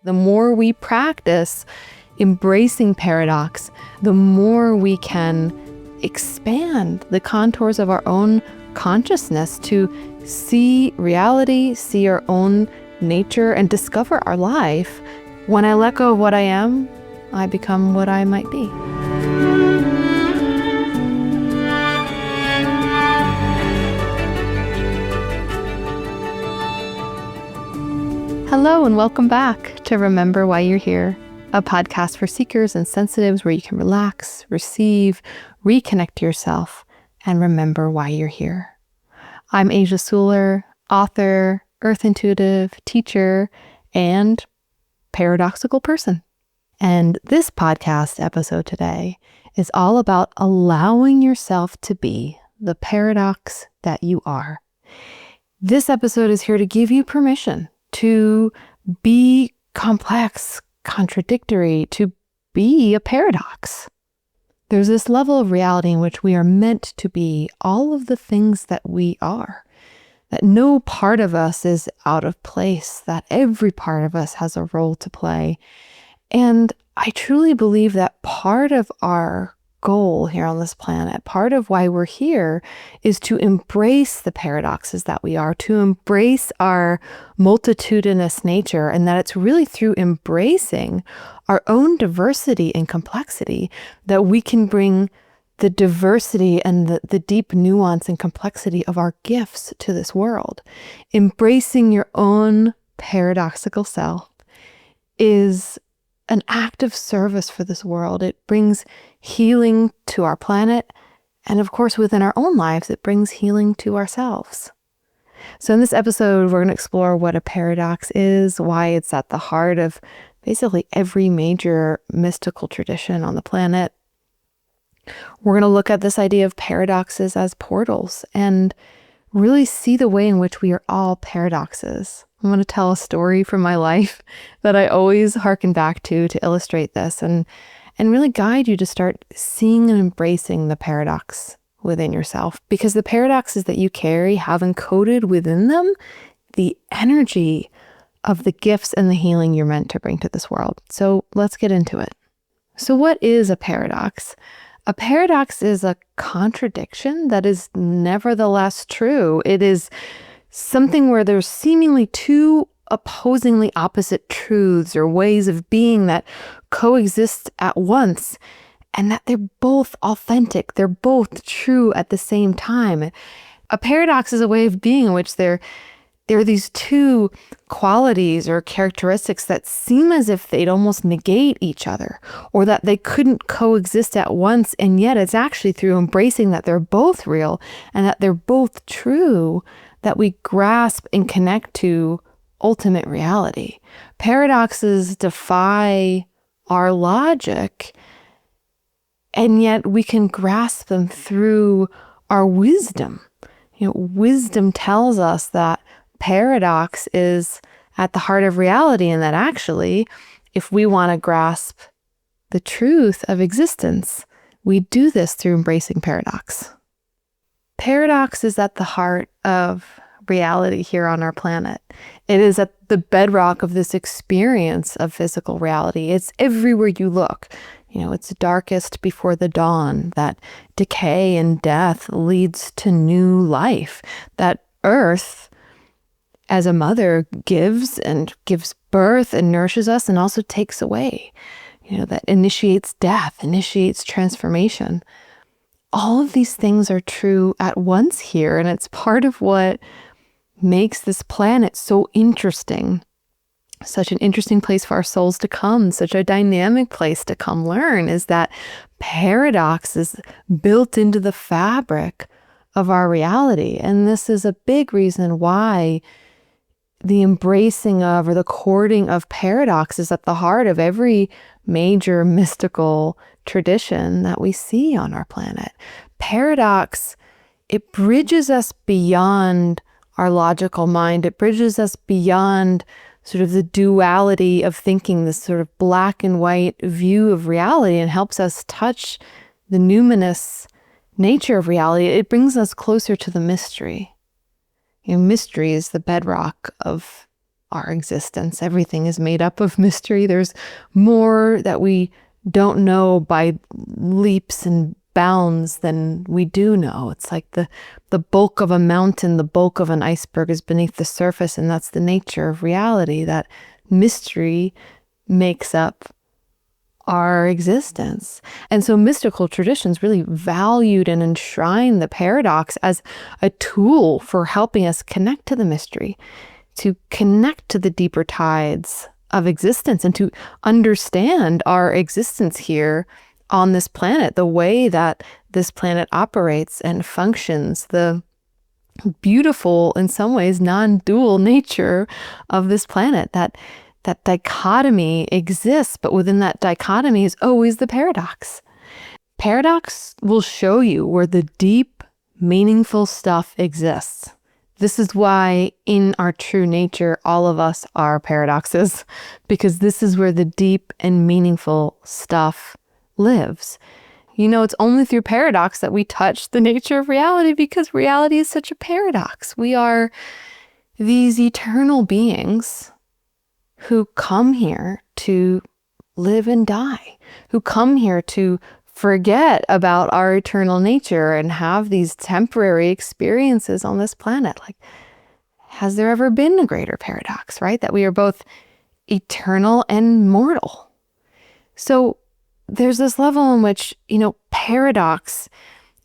The more we practice embracing paradox, the more we can expand the contours of our own consciousness to see reality, see our own nature, and discover our life. When I let go of what I am, I become what I might be. Hello and welcome back to Remember Why You're Here, a podcast for seekers and sensitives where you can relax, receive, reconnect to yourself, and remember why you're here. I'm Asia Suler, author, earth intuitive, teacher, and paradoxical person. And this podcast episode today is all about allowing yourself to be the paradox that you are. This episode is here to give you permission to be complex, contradictory, to be a paradox. There's this level of reality in which we are meant to be all of the things that we are, that no part of us is out of place, that every part of us has a role to play. And I truly believe that part of our goal here on this planet, part of why we're here, is to embrace the paradoxes that we are, to embrace our multitudinous nature, and that it's really through embracing our own diversity and complexity that we can bring the diversity and the deep nuance and complexity of our gifts to this world. Embracing your own paradoxical self is an act of service for this world. It brings healing to our planet, and of course within our own lives it brings healing to ourselves. So in this episode we're going to explore what a paradox is, why it's at the heart of basically every major mystical tradition on the planet. We're going to look at this idea of paradoxes as portals and really see the way in which we are all paradoxes. I'm going to tell a story from my life that I always hearken back to illustrate this and really guide you to start seeing and embracing the paradox within yourself, because the paradoxes that you carry have encoded within them the energy of the gifts and the healing you're meant to bring to this world. So let's get into it. So what is a paradox? A paradox is a contradiction that is nevertheless true. It is something where there's seemingly two opposingly opposite truths or ways of being that coexist at once, and that they're both authentic. They're both true at the same time. A paradox is a way of being in which there are these two qualities or characteristics that seem as if they'd almost negate each other, or that they couldn't coexist at once, and yet it's actually through embracing that they're both real and that they're both true that we grasp and connect to ultimate reality. Paradoxes defy our logic, and yet we can grasp them through our wisdom. Wisdom tells us that paradox is at the heart of reality, and that actually, if we want to grasp the truth of existence, we do this through embracing paradox. Paradox is at the heart of reality here on our planet. It is at the bedrock of this experience of physical reality. It's everywhere you look. It's darkest before the dawn, that decay and death leads to new life, that earth as a mother gives birth and nourishes us and also takes away, that initiates death, initiates transformation. All of these things are true at once here, and it's part of what makes this planet so interesting. Such an interesting place for our souls to come, such a dynamic place to come learn, is that paradox is built into the fabric of our reality. And this is a big reason why the embracing of or the courting of paradox is at the heart of every major mystical tradition that we see on our planet. Paradox, it bridges us beyond our logical mind. It bridges us beyond sort of the duality of thinking, this sort of black and white view of reality, and helps us touch the numinous nature of reality. It brings us closer to the mystery. Mystery is the bedrock of our existence. Everything is made up of mystery. There's more that we don't know by leaps and bounds than we do know. It's like the bulk of a mountain, the bulk of an iceberg is beneath the surface, and that's the nature of reality. That mystery makes up our existence. And so mystical traditions really valued and enshrined the paradox as a tool for helping us connect to the mystery, to connect to the deeper tides of existence, and to understand our existence here on this planet, the way that this planet operates and functions, the beautiful, in some ways, non-dual nature of this planet. That dichotomy exists, but within that dichotomy is always the paradox. Paradox will show you where the deep, meaningful stuff exists. This is why in our true nature, all of us are paradoxes, because this is where the deep and meaningful stuff lives. It's only through paradox that we touch the nature of reality, because reality is such a paradox. We are these eternal beings who come here to live and die, who come here to forget about our eternal nature and have these temporary experiences on this planet. Like, has there ever been a greater paradox, right? That we are both eternal and mortal. So there's this level in which, paradox,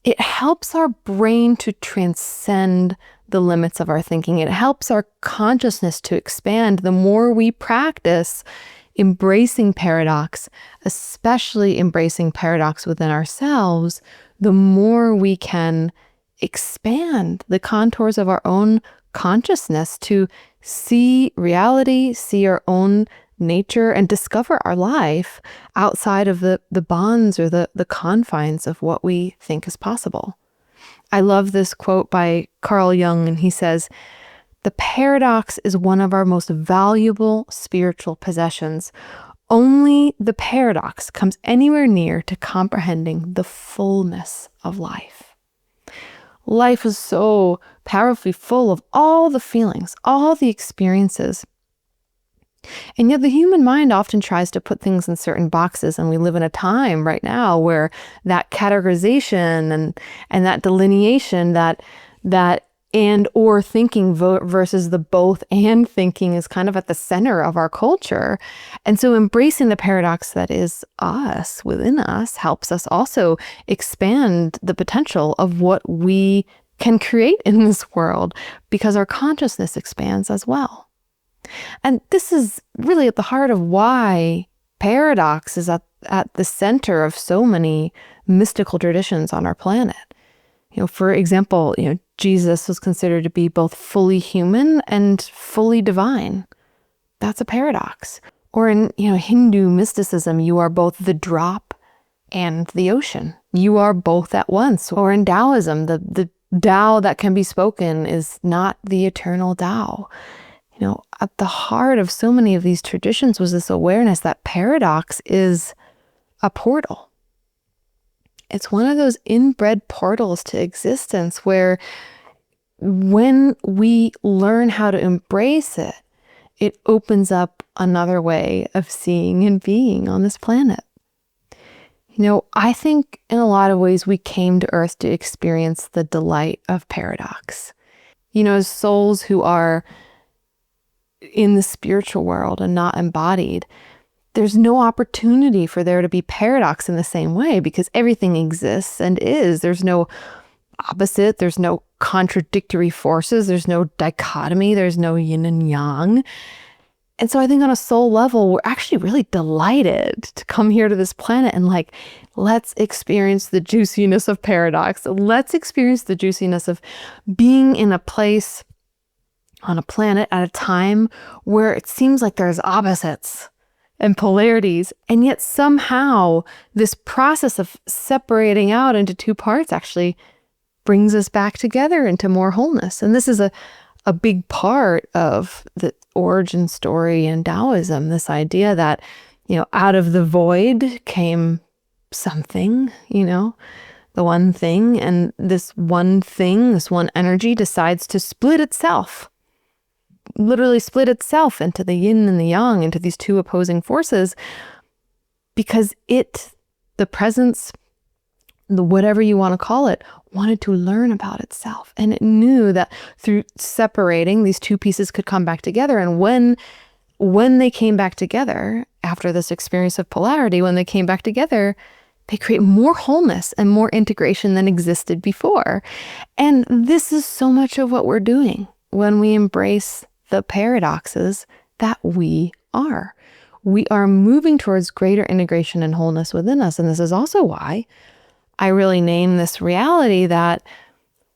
it helps our brain to transcend the limits of our thinking. It helps our consciousness to expand. The more we practice embracing paradox, especially embracing paradox within ourselves, the more we can expand the contours of our own consciousness to see reality, see our own nature, and discover our life outside of the bonds or the confines of what we think is possible. I love this quote by Carl Jung, and he says, "The paradox is one of our most valuable spiritual possessions. Only the paradox comes anywhere near to comprehending the fullness of life." Life is so powerfully full of all the feelings, all the experiences. And yet the human mind often tries to put things in certain boxes, and we live in a time right now where that categorization and that delineation, that and or thinking versus the both and thinking is kind of at the center of our culture. And so embracing the paradox that is us, within us, helps us also expand the potential of what we can create in this world, because our consciousness expands as well. And this is really at the heart of why paradox is at the center of so many mystical traditions on our planet. For example, Jesus was considered to be both fully human and fully divine. That's a paradox. Or in, Hindu mysticism, you are both the drop and the ocean. You are both at once. Or in Taoism, the Tao that can be spoken is not the eternal Tao. At the heart of so many of these traditions was this awareness that paradox is a portal. It's one of those inbred portals to existence where when we learn how to embrace it, it opens up another way of seeing and being on this planet. I think in a lot of ways we came to Earth to experience the delight of paradox. As souls who are in the spiritual world and not embodied, there's no opportunity for there to be paradox in the same way, because everything exists and is. There's no opposite. There's no contradictory forces. There's no dichotomy. There's no yin and yang. And so I think on a soul level, we're actually really delighted to come here to this planet and let's experience the juiciness of paradox. Let's experience the juiciness of being in a place on a planet at a time where it seems like there's opposites and polarities, and yet somehow this process of separating out into two parts actually brings us back together into more wholeness. And this is a big part of the origin story in Taoism, this idea that, out of the void came something, the one thing, and this one thing, this one energy decides to split itself literally split itself into the yin and the yang, into these two opposing forces, because the presence, whatever you want to call it, wanted to learn about itself. And it knew that through separating, these two pieces could come back together. And when they came back together, after this experience of polarity, when they came back together, they create more wholeness and more integration than existed before. And this is so much of what we're doing when we embrace the paradoxes that we are. We are moving towards greater integration and wholeness within us. And this is also why I really name this reality that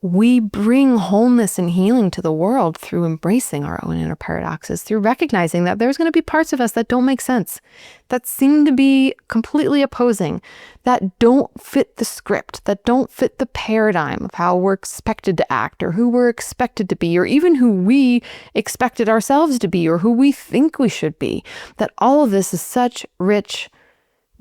we bring wholeness and healing to the world through embracing our own inner paradoxes, through recognizing that there's going to be parts of us that don't make sense, that seem to be completely opposing, that don't fit the script, that don't fit the paradigm of how we're expected to act, or who we're expected to be, or even who we expected ourselves to be, or who we think we should be. That all of this is such rich,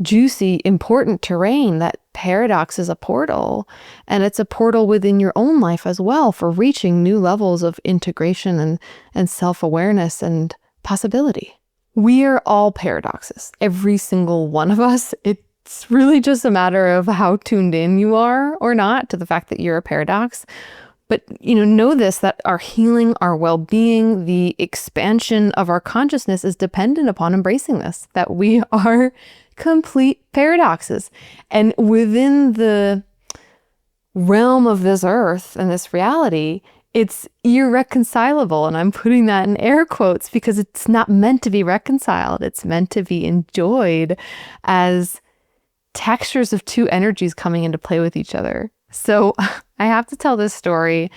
juicy, important terrain, that paradox is a portal, and it's a portal within your own life as well for reaching new levels of integration and self-awareness and possibility. We are all paradoxes, every single one of us. It's really just a matter of how tuned in you are or not to the fact that you're a paradox. But, know this, that our healing, our well-being, the expansion of our consciousness is dependent upon embracing this, that we are complete paradoxes. And within the realm of this earth and this reality, it's irreconcilable. And I'm putting that in air quotes because it's not meant to be reconciled. It's meant to be enjoyed as textures of two energies coming into play with each other. So I have to tell this story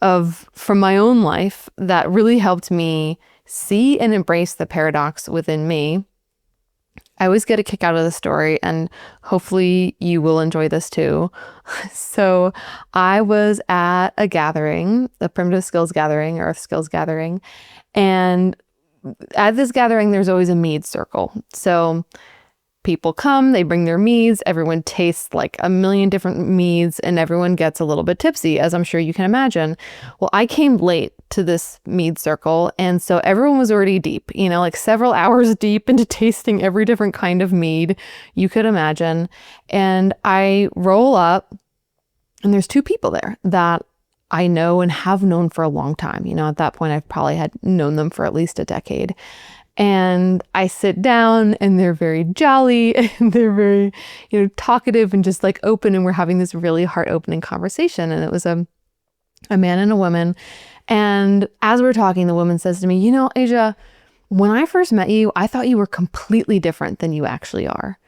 from my own life that really helped me see and embrace the paradox within me. I always get a kick out of the story, and hopefully you will enjoy this too. So I was at a gathering, a primitive skills gathering, earth skills gathering. And at this gathering, there's always a mead circle. So people come, they bring their meads, everyone tastes like a million different meads, and everyone gets a little bit tipsy, as I'm sure you can imagine. Well, I came late to this mead circle, and so everyone was already deep, like several hours deep into tasting every different kind of mead you could imagine. And I roll up, and there's two people there that I know and have known for a long time. At that point, I've probably had known them for at least a decade. And I sit down, and they're very jolly, and they're very, talkative and just like open. And we're having this really heart-opening conversation. And it was a man and a woman. And as we're talking, the woman says to me, Asia, when I first met you, I thought you were completely different than you actually are.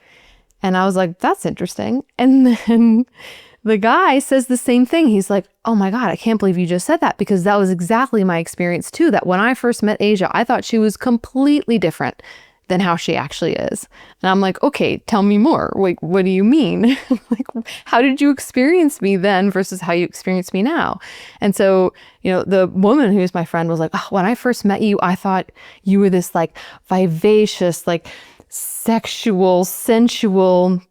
And I was like, that's interesting. And then the guy says the same thing. He's like, oh my God, I can't believe you just said that, because that was exactly my experience too. That when I first met Asia, I thought she was completely different than how she actually is. And I'm like, okay, tell me more. Like, what do you mean? Like, how did you experience me then versus how you experience me now? And so, the woman who's my friend was like, oh, when I first met you, I thought you were this like vivacious, like sexual, sensual,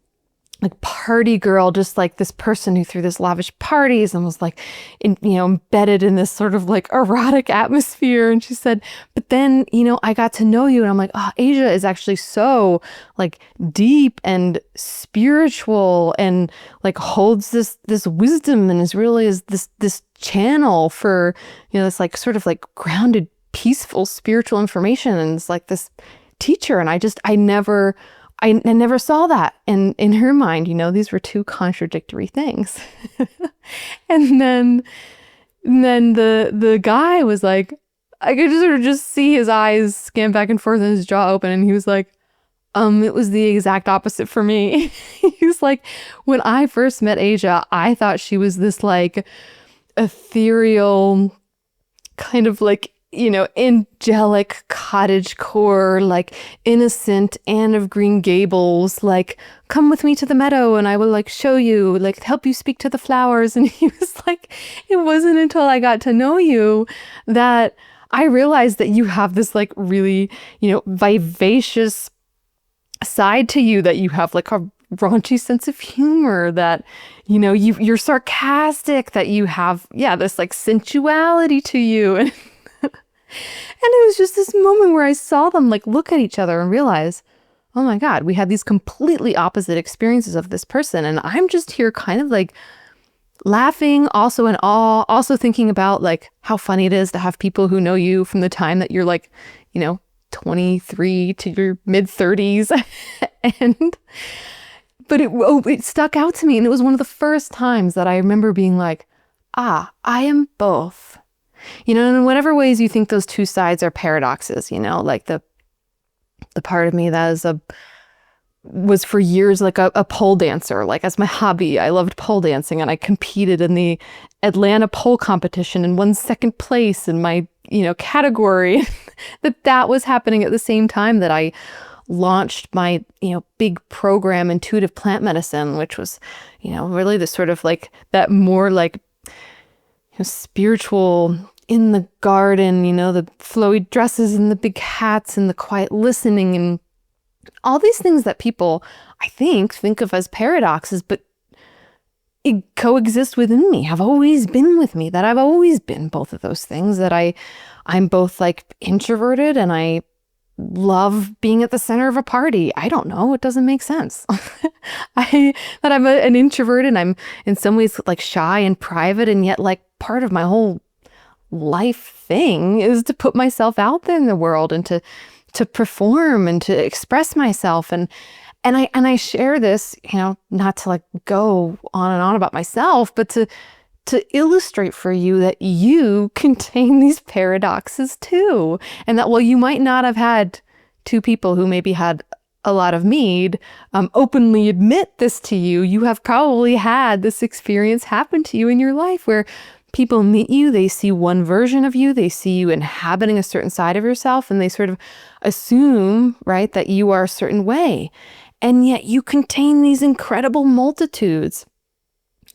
like party girl, just like this person who threw this lavish parties and was like, embedded in this sort of like erotic atmosphere. And she said, but then, I got to know you, and I'm like, oh, Asia is actually so like deep and spiritual, and like holds this wisdom, and is this channel for, this like sort of like grounded, peaceful spiritual information. And it's like this teacher. And I never saw that. And in her mind, these were two contradictory things. And then the guy was like, I could sort of just see his eyes scan back and forth and his jaw open. And he was like, it was the exact opposite for me. He was like, when I first met Asia, I thought she was this like ethereal kind of like, angelic cottagecore, like innocent Anne of Green Gables, like, come with me to the meadow and I will like show you, like help you speak to the flowers. And he was like, it wasn't until I got to know you that I realized that you have this like really, vivacious side to you, that you have like a raunchy sense of humor, that you're sarcastic, that you have this like sensuality to you. it was just this moment where I saw them like look at each other and realize, oh my God, we had these completely opposite experiences of this person. And I'm just here kind of like laughing, also in awe, also thinking about like how funny it is to have people who know you from the time that you're like, 23 to your mid 30s. But it stuck out to me. And it was one of the first times that I remember being like, I am both. In whatever ways you think those two sides are paradoxes, like the part of me that was for years like a pole dancer, like as my hobby. I loved pole dancing and I competed in the Atlanta pole competition and won second place in my, category. that was happening at the same time that I launched my, big program, Intuitive Plant Medicine, which was, really the sort of like that more like spiritual in the garden, the flowy dresses and the big hats and the quiet listening and all these things that people, I think of as paradoxes, but it coexist within me, have always been with me, that I've always been both of those things, that I'm both like introverted and I love being at the center of a party. I don't know. It doesn't make sense. That I'm an introvert and I'm in some ways like shy and private, and yet like part of my whole life thing is to put myself out there in the world and to perform and to express myself. And I share this, not to like go on and on about myself, but to illustrate for you that you contain these paradoxes too. And that while you might not have had two people who maybe had a lot of mead openly admit this to you, you have probably had this experience happen to you in your life where people meet you, they see one version of you, they see you inhabiting a certain side of yourself, and they sort of assume, right, that you are a certain way. And yet you contain these incredible multitudes.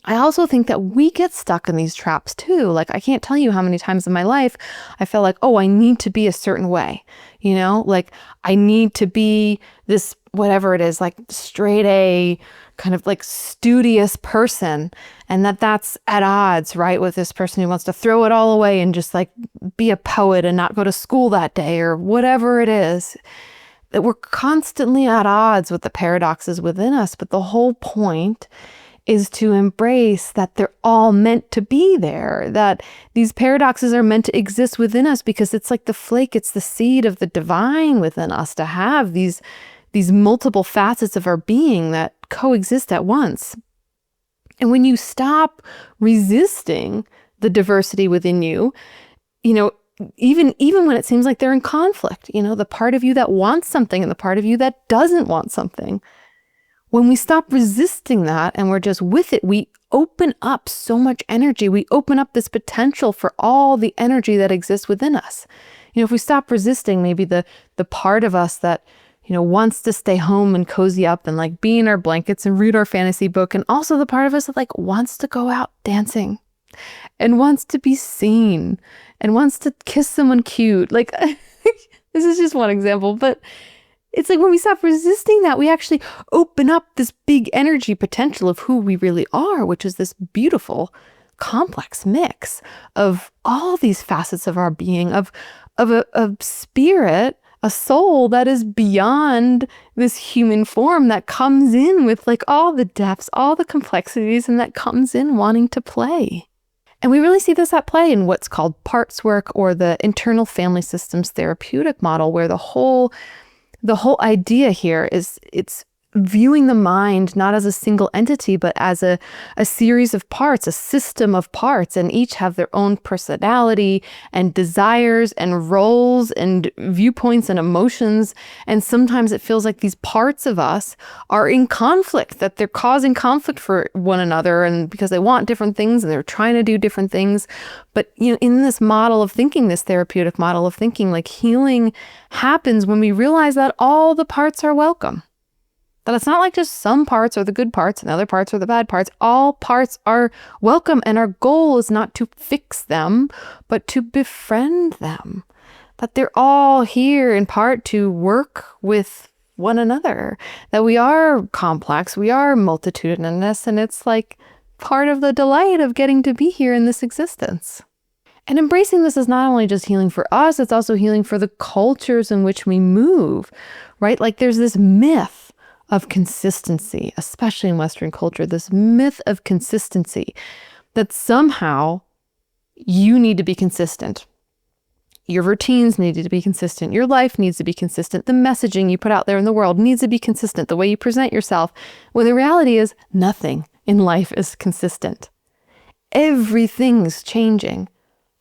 I also think that we get stuck in these traps too. Like I can't tell you how many times in my life I felt like, I need to be a certain way, like I need to be this, whatever it is, like straight A, kind of like studious person. And that's at odds, right, with this person who wants to throw it all away and just like be a poet and not go to school that day or whatever it is. That we're constantly at odds with the paradoxes within us. But the whole point is to embrace that they're all meant to be there, that these paradoxes are meant to exist within us because it's like the flake, it's the seed of the divine within us to have these multiple facets of our being that coexist at once. And when you stop resisting the diversity within you, even when it seems like they're in conflict, the part of you that wants something and the part of you that doesn't want something, when we stop resisting that and we're just with it, we open up so much energy. We open up this potential for all the energy that exists within us. If we stop resisting maybe the part of us that, wants to stay home and cozy up and like be in our blankets and read our fantasy book, and also the part of us that like wants to go out dancing and wants to be seen and wants to kiss someone cute. Like this is just one example, but it's like when we stop resisting that, we actually open up this big energy potential of who we really are, which is this beautiful, complex mix of all these facets of our being, of a spirit, a soul that is beyond this human form, that comes in with like all the depths, all the complexities, and that comes in wanting to play. And we really see this at play in what's called parts work, or the internal family systems therapeutic model, where the whole idea here is it's viewing the mind not as a single entity, but as a series of parts, a system of parts, and each have their own personality and desires and roles and viewpoints and emotions. And sometimes it feels like these parts of us are in conflict, that they're causing conflict for one another, and because they want different things and they're trying to do different things. But in this model of thinking, this therapeutic model of thinking, like healing happens when we realize that all the parts are welcome. That it's not like just some parts are the good parts and other parts are the bad parts. All parts are welcome, and our goal is not to fix them, but to befriend them. That they're all here in part to work with one another. That we are complex, we are multitudinous, and it's like part of the delight of getting to be here in this existence. And embracing this is not only just healing for us, it's also healing for the cultures in which we move, right? Like there's this myth of consistency, especially in Western culture, this myth of consistency that somehow you need to be consistent. Your routines need to be consistent. Your life needs to be consistent. The messaging you put out there in the world needs to be consistent. The way you present yourself. When the reality is nothing in life is consistent. Everything's changing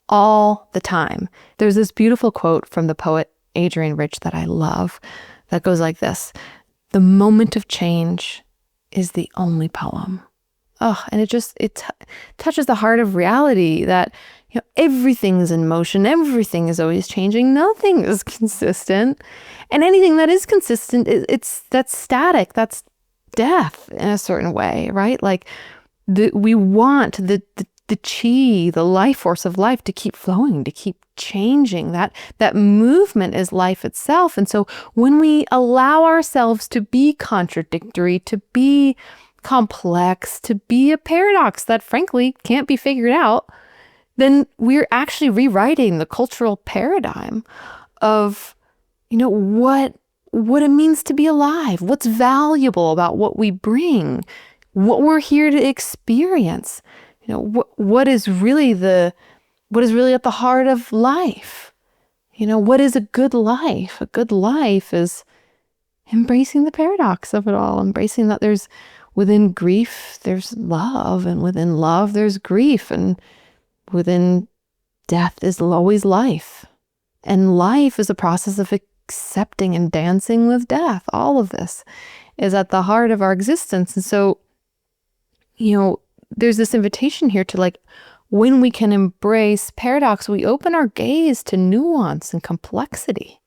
all the time. There's this beautiful quote from the poet Adrienne Rich that I love that goes like this: "The moment of change is the only poem." Oh, and it touches the heart of reality that everything is in motion, everything is always changing, nothing is consistent, and anything that is consistent, that's static, that's death in a certain way, right? Like we want the chi, the life force of life, to keep flowing, to keep changing. That movement is life itself, and so when we allow ourselves to be contradictory, to be complex, to be a paradox that frankly can't be figured out, then we're actually rewriting the cultural paradigm of, what it means to be alive, what's valuable about what we bring, what we're here to experience, what is really at the heart of life. What is a good life? A good life is embracing the paradox of it all, embracing that within grief, there's love, and within love, there's grief, and within death is always life. And life is a process of accepting and dancing with death. All of this is at the heart of our existence. And so, there's this invitation here to when we can embrace paradox, we open our gaze to nuance and complexity.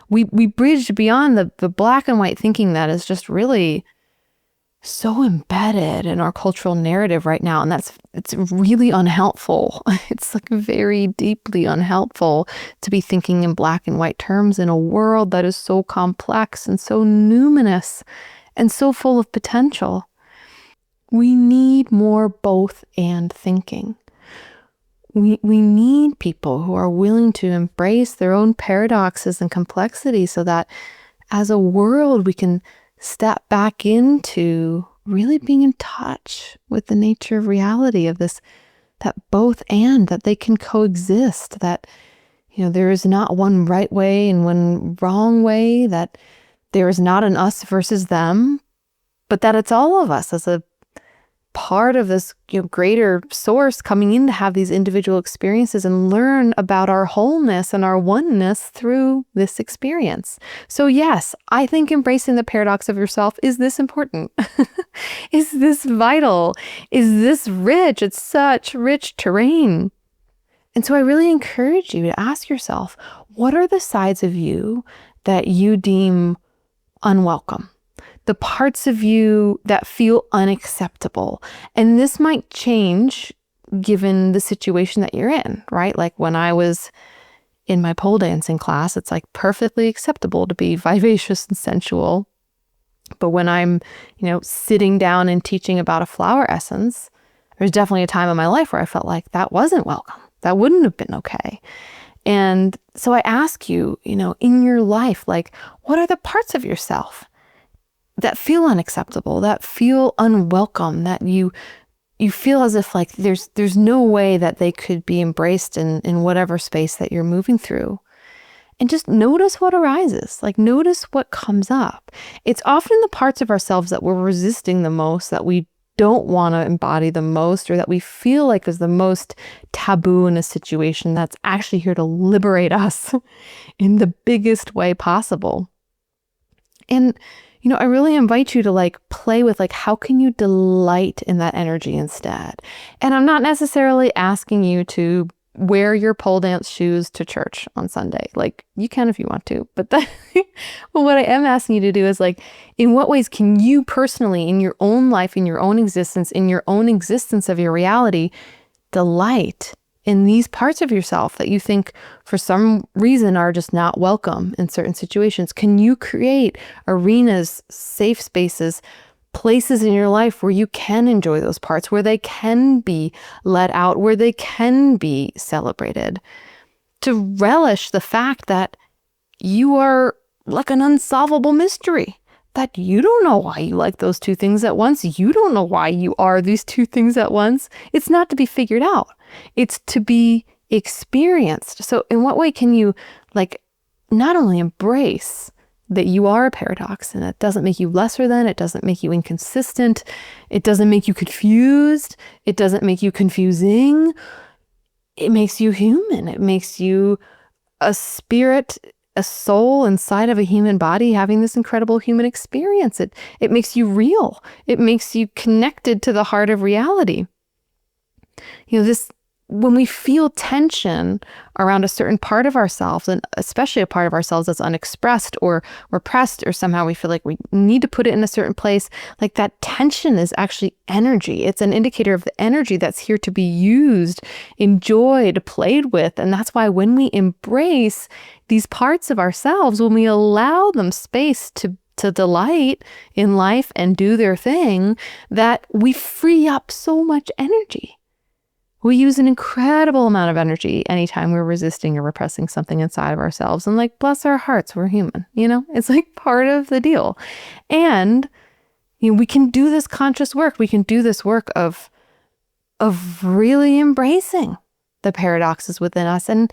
We bridge beyond the black and white thinking that is just really so embedded in our cultural narrative right now. And it's really unhelpful. It's very deeply unhelpful to be thinking in black and white terms in a world that is so complex and so numinous and so full of potential. We need more both and thinking. We need people who are willing to embrace their own paradoxes and complexity so that as a world we can step back into really being in touch with the nature of reality of this, that both and, that they can coexist, that, there is not one right way and one wrong way, that there is not an us versus them, but that it's all of us as a part of this greater source coming in to have these individual experiences and learn about our wholeness and our oneness through this experience. So yes, I think embracing the paradox of yourself, is this important? Is this vital? Is this rich? It's such rich terrain. And so I really encourage you to ask yourself, what are the sides of you that you deem unwelcome? The parts of you that feel unacceptable. And this might change given the situation that you're in, right? Like when I was in my pole dancing class, it's perfectly acceptable to be vivacious and sensual. But when I'm, sitting down and teaching about a flower essence, there's definitely a time in my life where I felt like that wasn't welcome. That wouldn't have been okay. And so I ask you, in your life, what are the parts of yourself that feel unacceptable, that feel unwelcome, that you feel as if there's no way that they could be embraced in whatever space that you're moving through? And just notice what arises, notice what comes up. It's often the parts of ourselves that we're resisting the most, that we don't want to embody the most, or that we feel like is the most taboo in a situation, that's actually here to liberate us in the biggest way possible. And I really invite you to play with how can you delight in that energy instead? And I'm not necessarily asking you to wear your pole dance shoes to church on Sunday. You can if you want to, but what I am asking you to do is in what ways can you personally, in your own life, in your own existence of your reality, delight in these parts of yourself that you think for some reason are just not welcome in certain situations? Can you create arenas, safe spaces, places in your life where you can enjoy those parts, where they can be let out, where they can be celebrated. To relish the fact that you are like an unsolvable mystery, that you don't know why you like those two things at once. You don't know why you are these two things at once. It's not to be figured out. It's to be experienced. So in what way can you not only embrace that you are a paradox, and it doesn't make you lesser than, it doesn't make you inconsistent, it doesn't make you confused, it doesn't make you confusing. It makes you human. It makes you a spirit, a soul inside of a human body having this incredible human experience. It makes you real. It makes you connected to the heart of reality. When we feel tension around a certain part of ourselves, and especially a part of ourselves that's unexpressed or repressed, or somehow we feel like we need to put it in a certain place, like that tension is actually energy. It's an indicator of the energy that's here to be used, enjoyed, played with. And that's why when we embrace these parts of ourselves, when we allow them space to delight in life and do their thing, that we free up so much energy. We use an incredible amount of energy anytime we're resisting or repressing something inside of ourselves. And bless our hearts, we're human, it's part of the deal. And, we can do this conscious work. We can do this work of really embracing the paradoxes within us and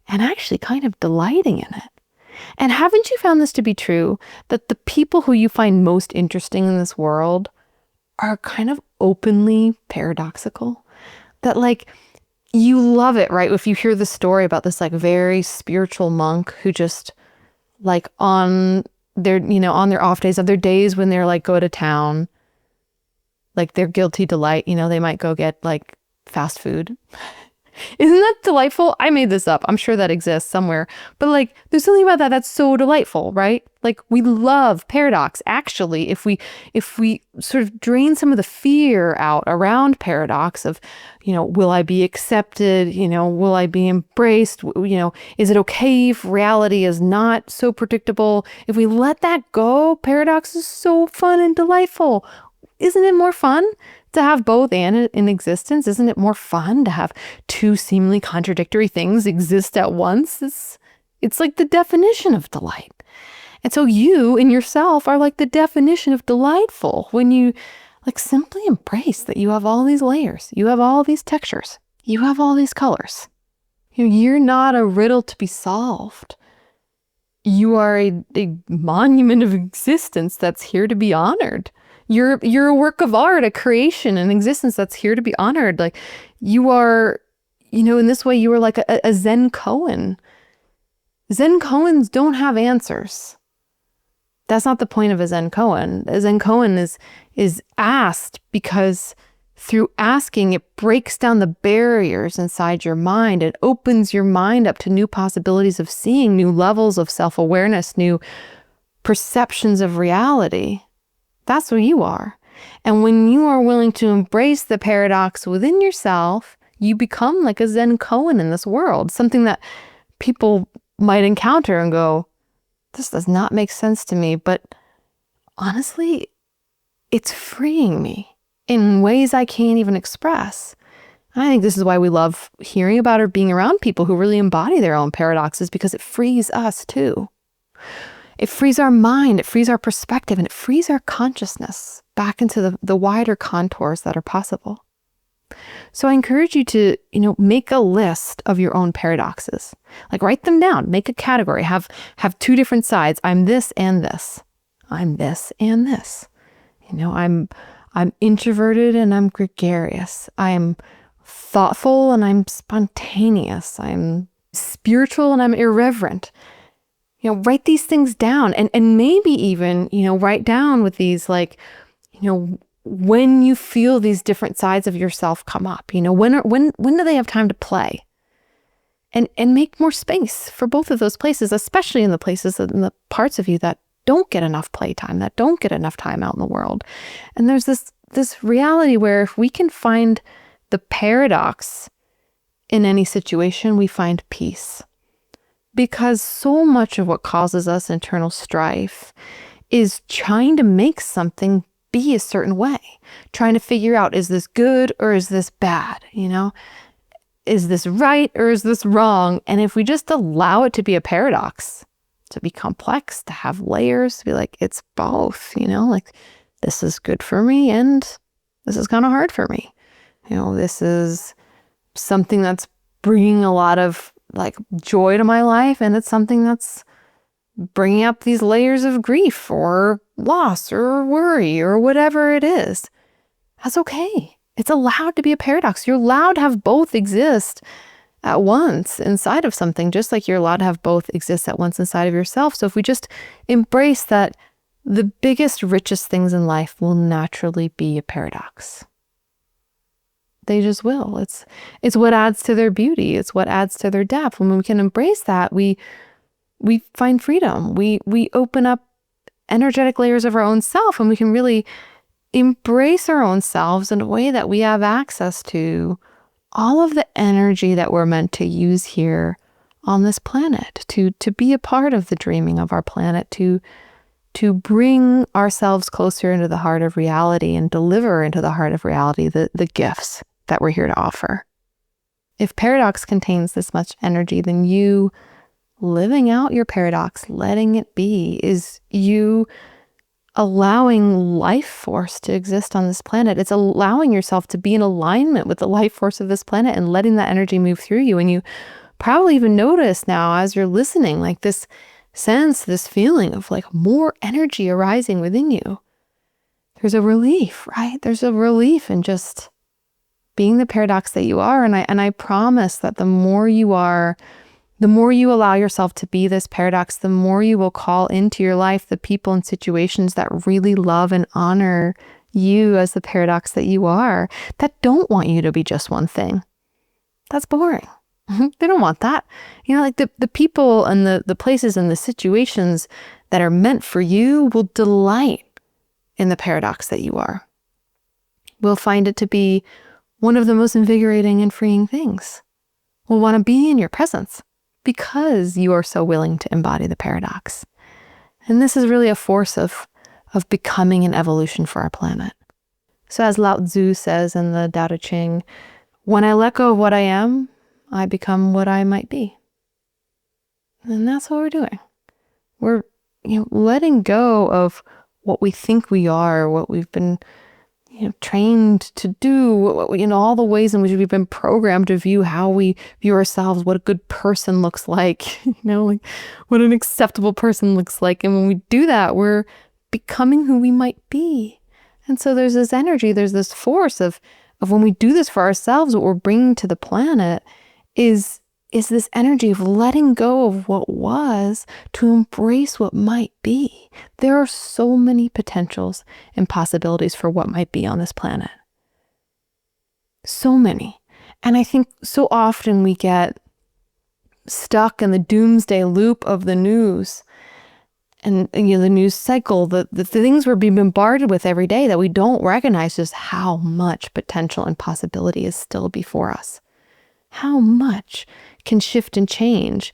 actually kind of delighting in it. And haven't you found this to be true, that the people who you find most interesting in this world are kind of openly paradoxical? That you love it, right? If you hear the story about this very spiritual monk who just on their off days, of their days when they're go to town, their guilty delight, they might go get fast food. Isn't that delightful? I made this up. I'm sure that exists somewhere. But there's something about that that's so delightful, right? We love paradox. Actually, if we sort of drain some of the fear out around paradox of, will I be accepted? Will I be embraced? Is it okay if reality is not so predictable? If we let that go, paradox is so fun and delightful. Isn't it more fun to have both and in existence? Isn't it more fun to have two seemingly contradictory things exist at once? It's the definition of delight. And so you in yourself are the definition of delightful when you simply embrace that you have all these layers, you have all these textures, you have all these colors. You're not a riddle to be solved. You are a monument of existence that's here to be honored. You're a work of art, a creation, an existence that's here to be honored. You are, in this way, you are a Zen Koan. Zen Koans don't have answers. That's not the point of a Zen Koan. A Zen Koan is asked because through asking, it breaks down the barriers inside your mind. It opens your mind up to new possibilities of seeing, new levels of self-awareness, new perceptions of reality. That's what you are. And when you are willing to embrace the paradox within yourself, you become like a Zen Koan in this world, something that people might encounter and go, this does not make sense to me, but honestly, it's freeing me in ways I can't even express. And I think this is why we love hearing about or being around people who really embody their own paradoxes, because it frees us too. It frees our mind, it frees our perspective, and it frees our consciousness back into the wider contours that are possible. So I encourage you to, make a list of your own paradoxes. Write them down, make a category, have two different sides. I'm this and this. I'm this and this. I'm introverted and I'm gregarious. I'm thoughtful and I'm spontaneous. I'm spiritual and I'm irreverent. Write these things down and maybe even, write down with these when you feel these different sides of yourself come up, when do they have time to play? And make more space for both of those places, especially in the places and the parts of you that don't get enough playtime, that don't get enough time out in the world. And there's this reality where if we can find the paradox in any situation, we find peace. Because so much of what causes us internal strife is trying to make something be a certain way, trying to figure out, is this good or is this bad? Is this right or is this wrong? And if we just allow it to be a paradox, to be complex, to have layers, to be like, it's both, like this is good for me and this is kind of hard for me. This is something that's bringing a lot of like joy to my life, and it's something that's bringing up these layers of grief or loss or worry or whatever it is. That's okay. It's allowed to be a paradox. You're allowed to have both exist at once inside of something, just like you're allowed to have both exist at once inside of yourself. So if we just embrace that, the biggest, richest things in life will naturally be a paradox. They just will. It's what adds to their beauty. It's what adds to their depth. When we can embrace that, we find freedom. We open up energetic layers of our own self, and we can really embrace our own selves in a way that we have access to all of the energy that we're meant to use here on this planet, to be a part of the dreaming of our planet, to bring ourselves closer into the heart of reality and deliver into the heart of reality the gifts that we're here to offer. If paradox contains this much energy, then you living out your paradox, letting it be, is you allowing life force to exist on this planet. It's allowing yourself to be in alignment with the life force of this planet and letting that energy move through you. And you probably even notice now as you're listening, like this sense, this feeling of like more energy arising within you. There's a relief, right? There's a relief in just being the paradox that you are. And I promise that the more you are, the more you allow yourself to be this paradox, the more you will call into your life the people and situations that really love and honor you as the paradox that you are, that don't want you to be just one thing. That's boring. They don't want that. Like the people and the places and the situations that are meant for you will delight in the paradox that you are. We'll find it to be one of the most invigorating and freeing things. We'll want to be in your presence because you are so willing to embody the paradox. And this is really a force of becoming an evolution for our planet. So as Lao Tzu says in the Tao Te Ching, when I let go of what I am, I become what I might be. And that's what we're doing. We're letting go of what we think we are, what we've been trained to do, all the ways in which we've been programmed to view how we view ourselves, what a good person looks like, like what an acceptable person looks like. And when we do that, we're becoming who we might be. And so there's this energy, there's this force of when we do this for ourselves, what we're bringing to the planet is this energy of letting go of what was to embrace what might be. There are so many potentials and possibilities for what might be on this planet. So many. And I think so often we get stuck in the doomsday loop of the news and the news cycle, the things we're being bombarded with every day, that we don't recognize just how much potential and possibility is still before us. How much can shift and change.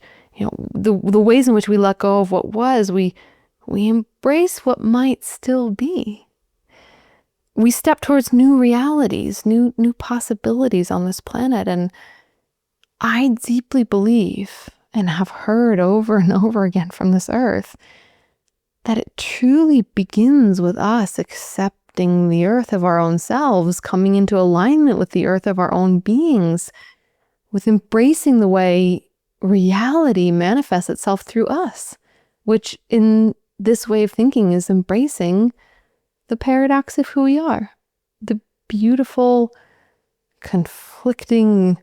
The ways in which we let go of what was, we embrace what might still be. We step towards new realities, new possibilities on this planet. And I deeply believe, and have heard over and over again from this earth, that it truly begins with us accepting the earth of our own selves, coming into alignment with the earth of our own beings, with embracing the way reality manifests itself through us, which in this way of thinking is embracing the paradox of who we are, the beautiful, conflicting,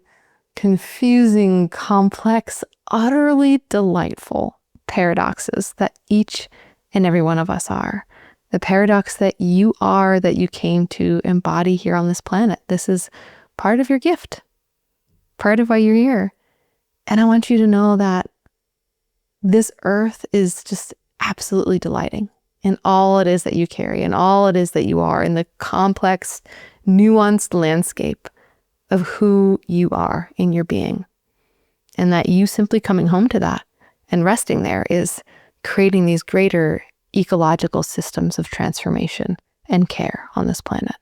confusing, complex, utterly delightful paradoxes that each and every one of us are. The paradox that you are, that you came to embody here on this planet. This is part of your gift, part of why you're here. And I want you to know that this earth is just absolutely delighting in all it is that you carry and all it is that you are, in the complex, nuanced landscape of who you are in your being. And that you simply coming home to that and resting there is creating these greater ecological systems of transformation and care on this planet.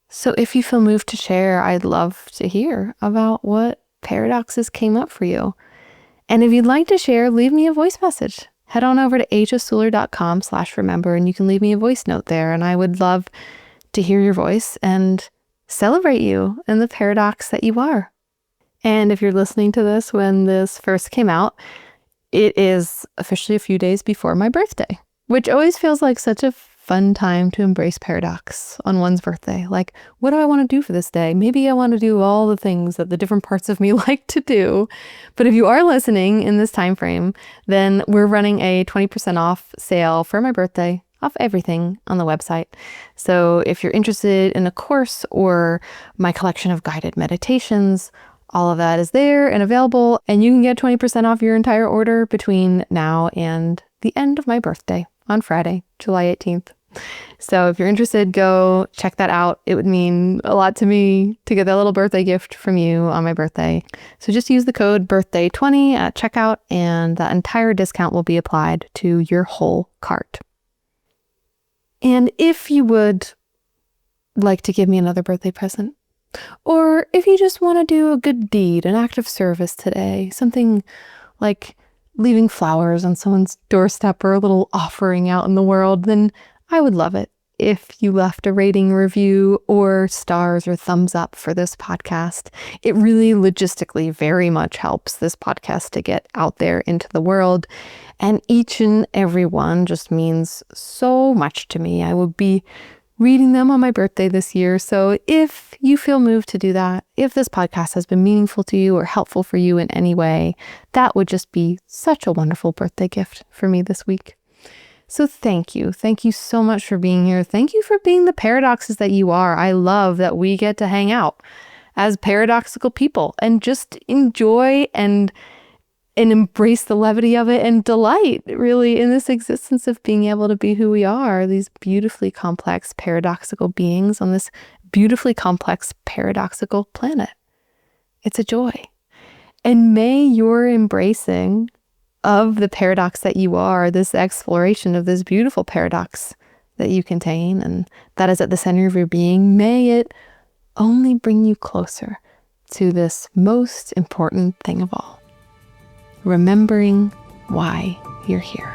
So if you feel moved to share, I'd love to hear about what paradoxes came up for you. And if you'd like to share, leave me a voice message. Head on over to asiasuler.com/remember and you can leave me a voice note there. And I would love to hear your voice and celebrate you and the paradox that you are. And if you're listening to this when this first came out, it is officially a few days before my birthday, which always feels like such a fun time to embrace paradox on one's birthday. Like, what do I want to do for this day? Maybe I want to do all the things that the different parts of me like to do. But if you are listening in this time frame, then we're running a 20% off sale for my birthday, off everything on the website. So if you're interested in a course or my collection of guided meditations, all of that is there and available, and you can get 20% off your entire order between now and the end of my birthday on Friday, July 18th. So if you're interested, go check that out. It would mean a lot to me to get that little birthday gift from you on my birthday. So just use the code birthday20 at checkout and that entire discount will be applied to your whole cart. And if you would like to give me another birthday present, or if you just want to do a good deed, an act of service today, something like leaving flowers on someone's doorstep or a little offering out in the world, then I would love it if you left a rating, review, or stars or thumbs up for this podcast. It really logistically very much helps this podcast to get out there into the world. And each and every one just means so much to me. I will be reading them on my birthday this year. So if you feel moved to do that, if this podcast has been meaningful to you or helpful for you in any way, that would just be such a wonderful birthday gift for me this week. So thank you. Thank you so much for being here. Thank you for being the paradoxes that you are. I love that we get to hang out as paradoxical people and just enjoy and embrace the levity of it and delight really in this existence of being able to be who we are, these beautifully complex paradoxical beings on this beautifully complex paradoxical planet. It's a joy. And may your embracing of the paradox that you are, this exploration of this beautiful paradox that you contain and that is at the center of your being, may it only bring you closer to this most important thing of all. Remembering why you're here.